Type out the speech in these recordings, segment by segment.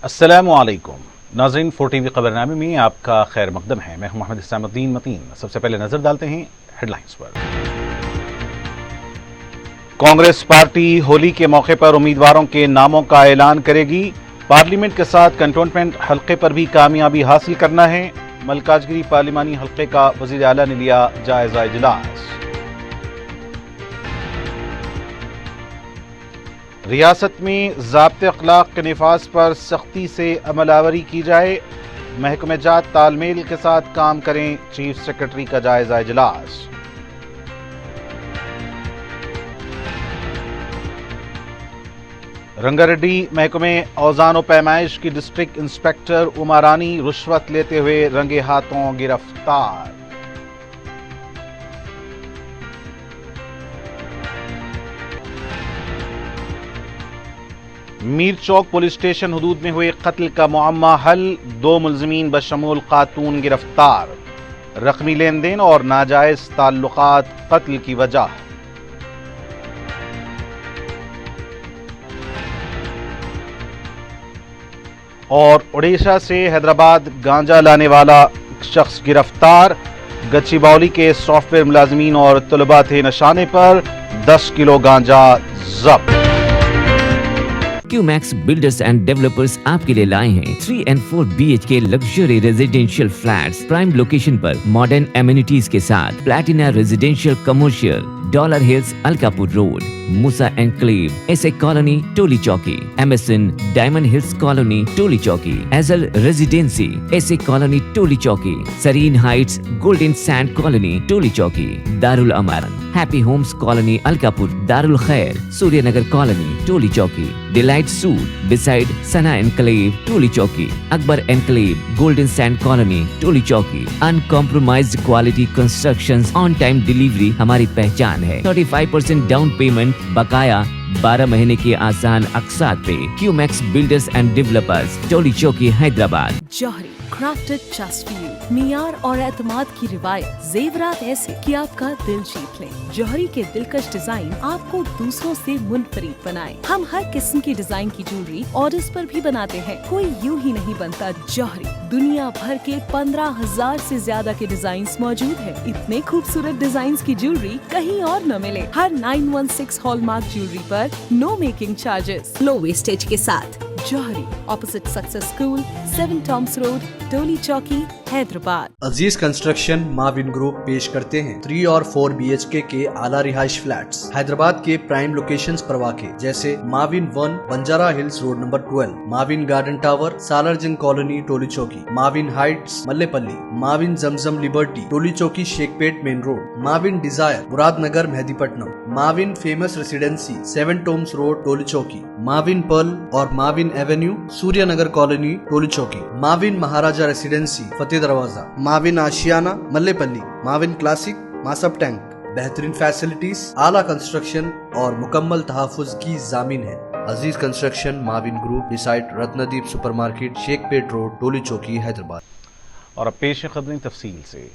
السلام علیکم ناظرین، 4TV خبرنامے میں آپ کا خیر مقدم ہے۔ میں ہوں محمد اسلام الدین متین۔ سب سے پہلے نظر ڈالتے ہیں ہیڈ لائنز پر۔ کانگریس پارٹی ہولی کے موقع پر امیدواروں کے ناموں کا اعلان کرے گی۔ پارلیمنٹ کے ساتھ کنٹونمنٹ حلقے پر بھی کامیابی حاصل کرنا ہے۔ ملکاجگیری پارلیمانی حلقے کا وزیر اعلیٰ نے لیا جائزہ اجلاس۔ ریاست میں ضابط اخلاق کے نفاذ پر سختی سے عمل آوری کی جائے۔ محکمہ جات تال میل کے ساتھ کام کریں، چیف سیکرٹری کا جائزہ اجلاس۔ رنگا ریڈی محکمہ اوزان و پیمائش کی ڈسٹرکٹ انسپکٹر اما رانی رشوت لیتے ہوئے رنگے ہاتھوں گرفتار۔ میر چوک پولیس اسٹیشن حدود میں ہوئے قتل کا معمہ حل، 2 ملزمین بشمول خاتون گرفتار۔ رقمی لین دین اور ناجائز تعلقات قتل کی وجہ۔ اور اڑیسہ سے حیدرآباد گانجا لانے والا شخص گرفتار۔ گچی باولی کے سافٹ ویئر ملازمین اور طلباء تھے نشانے پر، 10 کلو گانجا ضبط۔ QMax Builders and Developers آپ کے لیے لائے ہیں 3 and 4 BHK luxury residential flats prime location پر ماڈرن ایمینٹیز کے ساتھ۔ Platina residential commercial, Dollar Hills Alkapur Road, Moosa Enclave, S A Colony Toli Chowki, MSN Diamond Hills Colony Toli Chowki, Easel Residency S A Colony Toli Chowki, Serene Heights Golden Sand Colony Toli Chowki, Darulaman Happy Homes Colony Alkapur, Darulkhair Surya Nagar Colony Toli Chowki, Delight Suite beside Sana Enclave Toli Chowki, Akbar Enclave Golden Sand Colony Toli Chowki. Uncompromised quality constructions, on time delivery ہماری پہچان ہے۔ 35% down payment بقایا، 12 مہینے کے آسان اقساط پہ۔ QMax Builders and Developers، Toli Chowki, Hyderabad. جوہری crafted just for you، معیار اور اعتماد کی روایت، زیورات ایسے کہ آپ کا دل جیت لیں۔ جوہری کے دلکش ڈیزائن آپ کو دوسروں سے منفرد بنائے۔ ہم ہر قسم کی ڈیزائن کی جویلری آرڈرز پر بھی بناتے ہیں، کوئی یوں ہی نہیں بنتا۔ جوہری دنیا بھر کے 15,000 سے زیادہ کے ڈیزائنز موجود ہیں۔ اتنے خوبصورت ڈیزائنز کی جویلری کہیں اور نہ ملے۔ ہر 916 ہال مارک جویلری پر نو میکنگ چارجز، لو ویسٹیج کے ساتھ۔ جوہری opposite success school, 7 Thomas road, Toli Chowki, Hyderabad. عزیز کنسٹرکشن معاون گروپ پیش کرتے ہیں 3 اور 4 BHK کے اعلیٰ رہائش فلیٹس حیدرآباد کے پرائم لوکیشنز پر واقع، جیسے معاون 1 بنجارہ ہلز روڈ نمبر 12، معاون گارڈن ٹاور سالار جنگ کالونی ٹولی چوکی، معاون ہائٹس ملے پلی، معاون زمزم لبرٹی ٹولی چوکی شیخ پیٹ مین روڈ، معاون ڈیزائر مراد نگر مہدی پٹنم، معاون famous ریسیڈنسی 7 Thomas road Toli Chowki, معاون پرل اور معاون ایونیو سوریہ نگر کالونی ٹولی چوکی، معاون مہاراجہ ریسیڈنسی فتح دروازہ، معاون آشیانہ ملے پلی، معاون کلاسک ماسب ٹینک۔ بہترین فیسلٹیز، اعلیٰ کنسٹرکشن اور مکمل تحفظ کی ضامن ہے۔ عزیز کنسٹرکشن معاون گروپ ڈیسائٹ رتندیپ سپر مارکیٹ شیخ پیٹ روڈ ٹولی چوکی، حیدرآباد۔ اور اب پیش خبریں تفصیل سے۔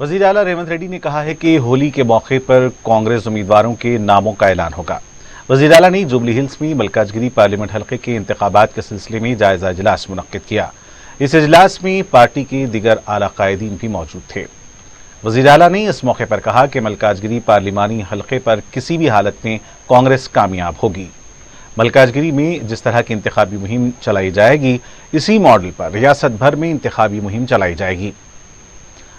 وزیر اعلیٰ ریونت ریڈی نے کہا ہے کہ ہولی کے موقع پر کانگریس امیدواروں کے ناموں کا اعلان ہوگا۔ وزیر اعلیٰ نے جوبلی ہلز میں ملکاجگیری پارلیمنٹ حلقے کے انتخابات کے سلسلے میں جائزہ اجلاس منعقد کیا۔ اس اجلاس میں پارٹی کے دیگر اعلیٰ قائدین بھی موجود تھے۔ وزیر اعلیٰ نے اس موقع پر کہا کہ ملکاجگیری پارلیمانی حلقے پر کسی بھی حالت میں کانگریس کامیاب ہوگی۔ ملکاجگیری میں جس طرح کی انتخابی مہم چلائی جائے گی، اسی ماڈل پر ریاست بھر میں انتخابی مہم چلائی جائے گی۔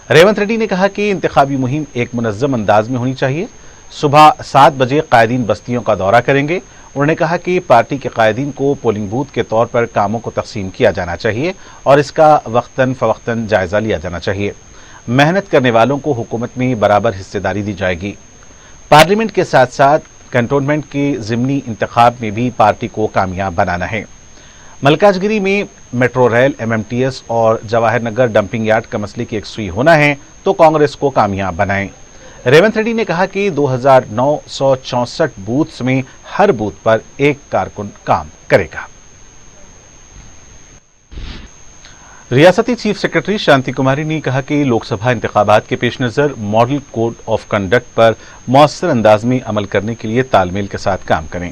ریونت ریڈی نے کہا کہ انتخابی مہم ایک منظم انداز میں ہونی چاہیے۔ صبح 7 بجے قائدین بستیوں کا دورہ کریں گے۔ انہوں نے کہا کہ پارٹی کے قائدین کو پولنگ بوتھ کے طور پر کاموں کو تقسیم کیا جانا چاہیے اور اس کا وقتاً فوقتاً جائزہ لیا جانا چاہیے۔ محنت کرنے والوں کو حکومت میں برابر حصہ داری دی جائے گی۔ پارلیمنٹ کے ساتھ ساتھ کنٹونمنٹ کے ضمنی انتخاب میں بھی پارٹی کو کامیاب بنانا ہے۔ ملکاجگیری میں میٹرو ریل، MMTS اور جواہر نگر ڈمپنگ یارڈ کا مسئلے کی یکسوئی ہونا ہے تو کانگریس کو کامیاب بنائیں۔ ریونت ریڈی نے کہا کہ 2964 بوتھس میں ہر بوتھ پر ایک کارکن کام کرے گا۔ ریاستی چیف سیکرٹری شانتی کماری نے کہا کہ لوک سبھا انتخابات کے پیش نظر ماڈل کوڈ آف کنڈکٹ پر مؤثر انداز میں عمل کرنے کے لیے تال میل کے ساتھ کام کریں۔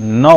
9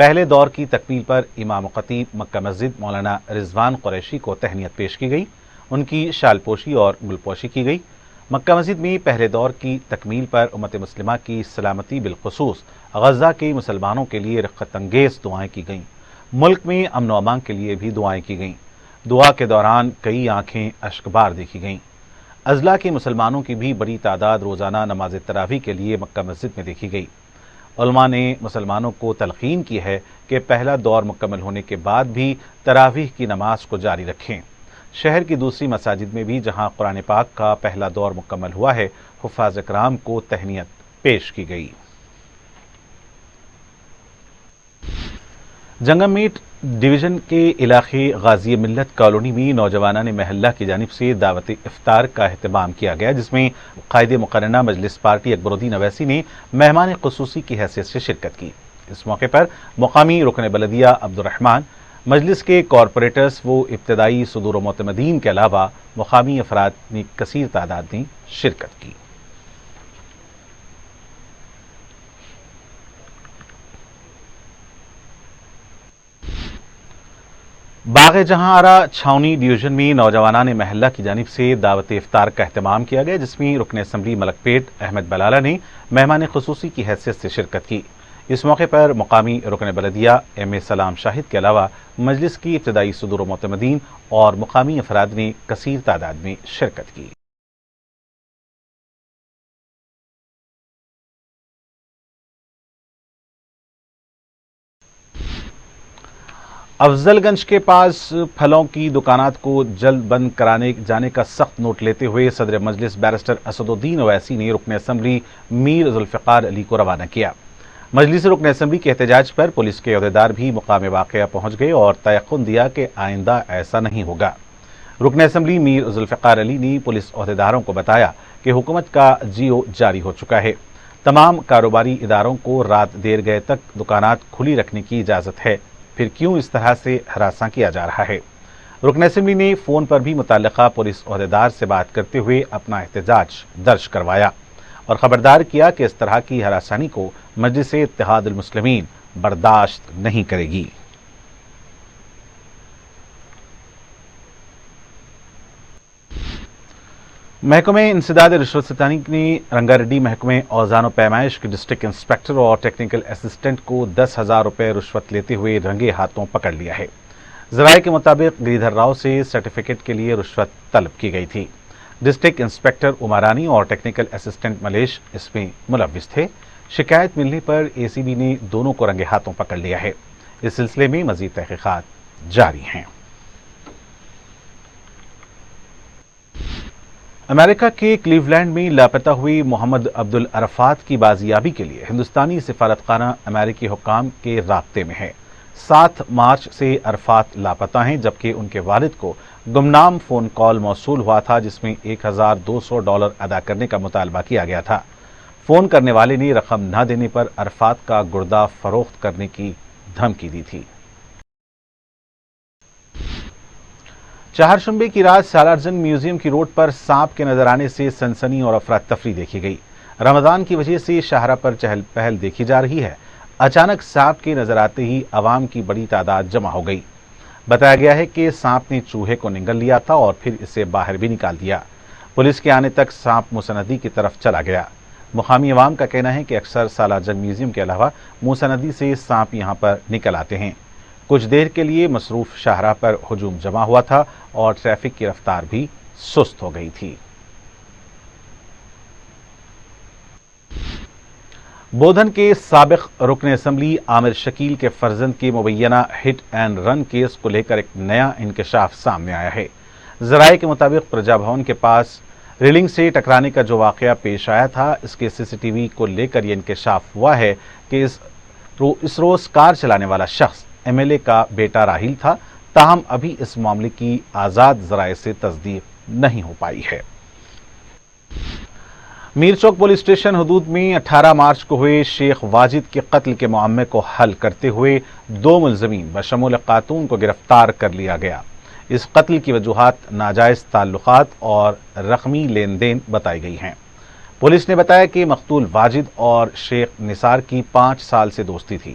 پہلے دور کی تکمیل پر امام خطیب مکہ مسجد مولانا رضوان قریشی کو تہنیت پیش کی گئی، ان کی شال پوشی اور گل پوشی کی گئی۔ مکہ مسجد میں پہلے دور کی تکمیل پر امت مسلمہ کی سلامتی بالخصوص غزہ کے مسلمانوں کے لیے رغبت انگیز دعائیں کی گئیں۔ ملک میں امن و امان کے لیے بھی دعائیں کی گئیں۔ دعا کے دوران کئی آنکھیں اشکبار دیکھی گئیں۔ اضلاع کے مسلمانوں کی بھی بڑی تعداد روزانہ نماز تراویح کے لیے مکہ مسجد میں دیکھی گئی۔ علماء نے مسلمانوں کو تلقین کی ہے کہ پہلا دور مکمل ہونے کے بعد بھی تراویح کی نماز کو جاری رکھیں۔ شہر کی دوسری مساجد میں بھی جہاں قرآن پاک کا پہلا دور مکمل ہوا ہے، حفاظ اکرام کو تہنیت پیش کی گئی۔ جنگم میٹ ڈویژن کے علاقے غازی ملت کالونی میں نوجوانان محلہ کی جانب سے دعوت افطار کا اہتمام کیا گیا، جس میں قائد مقرنہ مجلس پارٹی اکبر الدین اویسی نے مہمان خصوصی کی حیثیت سے شرکت کی۔ اس موقع پر مقامی رکن بلدیہ عبدالرحمان، مجلس کے کارپوریٹرز و ابتدائی صدور و معتمدین کے علاوہ مقامی افراد نے کثیر تعداد میں شرکت کی۔ باغ جہاں آرا چھاونی ڈویژن میں نوجوانان محلہ کی جانب سے دعوت افطار کا اہتمام کیا گیا، جس میں رکن اسمبلی ملک پیٹ احمد بلالہ نے مہمان خصوصی کی حیثیت سے شرکت کی۔ اس موقع پر مقامی رکن بلدیہ ایم اے سلام شاہد کے علاوہ مجلس کی ابتدائی صدور و معتمدین اور مقامی افراد نے کثیر تعداد میں شرکت کی۔ افضل گنج کے پاس پھلوں کی دکانات کو جلد بند کرانے جانے کا سخت نوٹ لیتے ہوئے صدر مجلس بیرسٹر اسد الدین اویسی نے رکن اسمبلی میر ذوالفقار علی کو روانہ کیا۔ مجلس رکن اسمبلی کے احتجاج پر پولیس کے عہدیدار بھی مقام واقعہ پہنچ گئے اور تیقن دیا کہ آئندہ ایسا نہیں ہوگا۔ رکن اسمبلی میر ذوالفقار علی نے پولیس عہدیداروں کو بتایا کہ حکومت کا جیو جاری ہو چکا ہے، تمام کاروباری اداروں کو رات دیر گئے تک دکانات کھلی رکھنے کی اجازت ہے، پھر کیوں اس طرح سے ہراساں کیا جا رہا ہے۔ رکن اسمبلی نے فون پر بھی متعلقہ پولیس عہدیدار سے بات کرتے ہوئے اپنا احتجاج درج کروایا اور خبردار کیا کہ اس طرح کی ہراسانی کو مجلس اتحاد المسلمین برداشت نہیں کرے گی۔ محکمہ انسداد رشوت ستانی نے رنگا ریڈی محکمہ اوزان و پیمائش کے ڈسٹرکٹ انسپکٹر اور ٹیکنیکل اسسٹنٹ کو 10,000 روپے رشوت لیتے ہوئے رنگے ہاتھوں پکڑ لیا ہے۔ ذرائع کے مطابق گریدھر راؤ سے سرٹیفکیٹ کے لیے رشوت طلب کی گئی تھی۔ ڈسٹرکٹ انسپکٹر عمرانی اور ٹیکنیکل اسسٹنٹ ملیش اس میں ملوث تھے۔ شکایت ملنے پر اے سی بی نے دونوں کو رنگے ہاتھوں پکڑ لیا ہے۔ اس سلسلے میں مزید تحقیقات جاری ہیں۔ امریکہ کے کلیولینڈ میں لاپتہ ہوئی محمد عبدالعرفات کی بازیابی کے لیے ہندوستانی سفارتخانہ امریکی حکام کے رابطے میں ہے۔ 7 مارچ سے عرفات لاپتہ ہیں، جبکہ ان کے والد کو گمنام فون کال موصول ہوا تھا جس میں $1,200 ادا کرنے کا مطالبہ کیا گیا تھا۔ فون کرنے والے نے رقم نہ دینے پر عرفات کا گردہ فروخت کرنے کی دھمکی دی تھی۔ چہارشنبے کی رات سالارجنگ میوزیم کی روڈ پر سانپ کے نظر آنے سے سنسنی اور افراتفری دیکھی گئی۔ رمضان کی وجہ سے شاہراہ پر چہل پہل دیکھی جا رہی ہے۔ اچانک سانپ کے نظر آتے ہی عوام کی بڑی تعداد جمع ہو گئی۔ بتایا گیا ہے کہ سانپ نے چوہے کو نگل لیا تھا اور پھر اسے باہر بھی نکال دیا۔ پولیس کے آنے تک سانپ موسی ندی کی طرف چلا گیا۔ مقامی عوام کا کہنا ہے کہ اکثر سالارجنگ میوزیم کے علاوہ موسی ندی سے سانپ یہاں پر نکل آتے ہیں۔ کچھ دیر کے لیے مصروف شاہراہ پر ہجوم جمع ہوا تھا اور ٹریفک کی رفتار بھی سست ہو گئی تھی۔ بودھن کے سابق رکن اسمبلی عامر شکیل کے فرزند کے مبینہ ہٹ اینڈ رن کیس کو لے کر ایک نیا انکشاف سامنے آیا ہے۔ ذرائع کے مطابق پرجا بھون کے پاس ریلنگ سے ٹکرانے کا جو واقعہ پیش آیا تھا، اس کے سی سی ٹی وی کو لے کر یہ انکشاف ہوا ہے کہ اس روز کار چلانے والا شخص ایم ایل اے کا بیٹا راہیل تھا، تاہم ابھی اس معاملے کی آزاد ذرائع سے تصدیق نہیں ہو پائی ہے۔ میر چوک پولیس اسٹیشن حدود میں 18 مارچ کو ہوئے شیخ واجد کے قتل کے معمے کو حل کرتے ہوئے 2 ملزمین بشمول خاتون کو گرفتار کر لیا گیا۔ اس قتل کی وجوہات ناجائز تعلقات اور رقمی لین دین بتائی گئی ہیں۔ پولیس نے بتایا کہ مقتول واجد اور شیخ نثار کی 5 سال سے دوستی تھی۔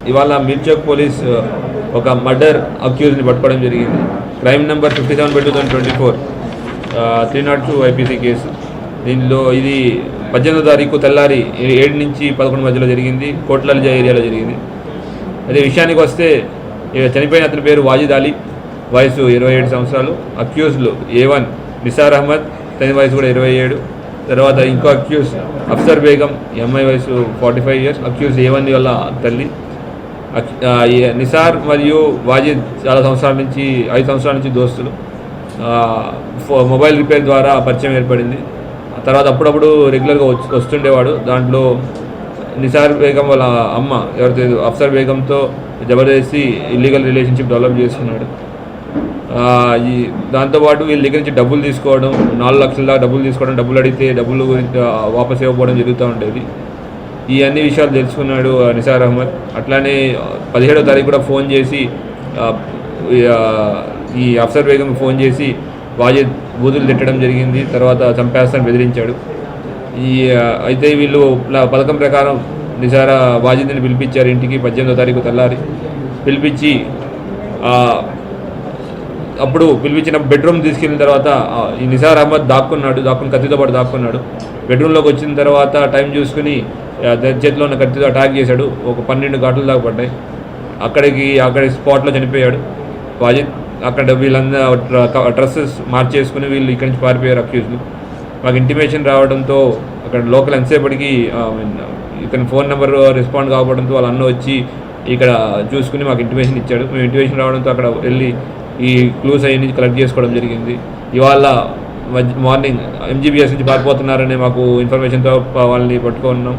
ఇవాళ మిర్చోక్ పోలీస్ ఒక మర్డర్ అక్యూజ్ని పట్టుకోవడం జరిగింది. Crime number 57/2024 302 IPC case. దీనిలో ఇది 18వ తారీఖు తెల్లారి 7 నుంచి 11 మధ్యలో జరిగింది. కోట్లల్జా ఏరియాలో జరిగింది. అదే విషయానికి వస్తే చనిపోయిన అతని పేరు వాజిద్ అలీ, వయసు 27 సంవత్సరాలు. అక్యూజ్లు A1 నిసార్ అహ్మద్, తన వయసు కూడా 27. తర్వాత ఇంకో అక్యూజ్ అఫ్సర్ బేగం, ఎంఐ వయసు 45 years. అక్యూజ్ A1 వల్ల తల్లి. నిసార్ మరియు వాజిద్ చాలా సంవత్సరాల నుంచి 5 సంవత్సరాల నుంచి దోస్తులు. మొబైల్ రిపేర్ ద్వారా పరిచయం ఏర్పడింది. తర్వాత అప్పుడప్పుడు రెగ్యులర్గా వస్తుండేవాడు. దాంట్లో నిసార్ బేగం వాళ్ళ అమ్మ ఎవరైతే అఫ్సర్ బేగంతో జబర్దస్తి ఇల్లీగల్ రిలేషన్షిప్ డెవలప్ చేసుకున్నాడు. దాంతోపాటు వీళ్ళ దగ్గర నుంచి డబ్బులు తీసుకోవడం, 4 లక్షల దాకా డబ్బులు తీసుకోవడం, డబ్బులు అడిగితే డబ్బులు వాపస్ ఇవ్వకపోవడం జరుగుతూ ఉండేది. ఈ అన్ని విషయాలు తెలుసుకున్నాడు నిసార్ అహ్మద్. అట్లానే 17వ తారీఖు కూడా ఫోన్ చేసి ఈ అఫ్సర్ బేగం ఫోన్ చేసి వాజిద్ బూతులు తిట్టడం జరిగింది. తర్వాత చంపేస్తాను బెదిరించాడు. అయితే వీళ్ళు పథకం ప్రకారం నిసార్ వాజిద్ని పిలిపించారు ఇంటికి 18వ తారీఖు తెల్లారి. పిలిపించి అప్పుడు పిలిపించిన బెడ్రూమ్ తీసుకెళ్ళిన తర్వాత ఈ నిసార్ అహ్మద్ దాక్కుని కత్తితో పాటు దాక్కున్నాడు. బెడ్రూమ్లోకి వచ్చిన తర్వాత టైం చూసుకుని చేతిలో ఉన్న కత్తితో అటాక్ చేశాడు. ఒక 12 ఘాట్లు దాకా పడ్డాయి. అక్కడి స్పాట్లో చనిపోయాడు వాజిద్. అక్కడ వీళ్ళందరూ డ్రెస్సెస్ మార్చేసుకుని వీళ్ళు ఇక్కడి నుంచి పారిపోయారు అక్యూజ్లు. మాకు ఇంటిమేషన్ రావడంతో అక్కడ లోకల్ ఎంతసేపటికి ఇతని ఫోన్ నెంబర్ రెస్పాండ్ కావడంతో వాళ్ళ అన్న వచ్చి ఇక్కడ చూసుకుని మాకు ఇంటిమేషన్ ఇచ్చాడు. మేము ఇంటిమేషన్ రావడంతో అక్కడ వెళ్ళి ఈ క్లూస్ అయ్యి నుంచి కలెక్ట్ చేసుకోవడం జరిగింది. ఇవాళ మార్నింగ్ MGBS నుంచి పారిపోతున్నారని మాకు ఇన్ఫర్మేషన్తో వాళ్ళని పట్టుకున్నాం.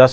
10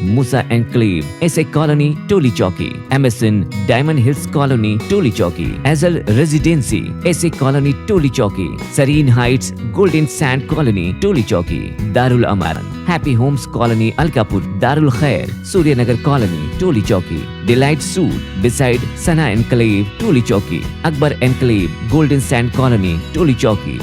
Musa Enclave, SA Colony, Toli Chowki, MSN, Diamond Hills Colony, Toli Chowki, Azal Residency, SA Colony, Toli Chowki, Serene Heights, Golden Sand Colony, Toli Chowki, Darul Amaran, Happy Homes Colony, Alkapur, Darul Khair, Suryanagar Colony, Toli Chowki, Delight Suit, beside Sana Enclave, Toli Chowki, Akbar Enclave, Golden Sand Colony, Toli Chowki.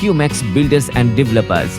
QMax Builders and Developers,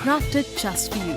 crafted just for you।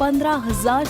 15,000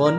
1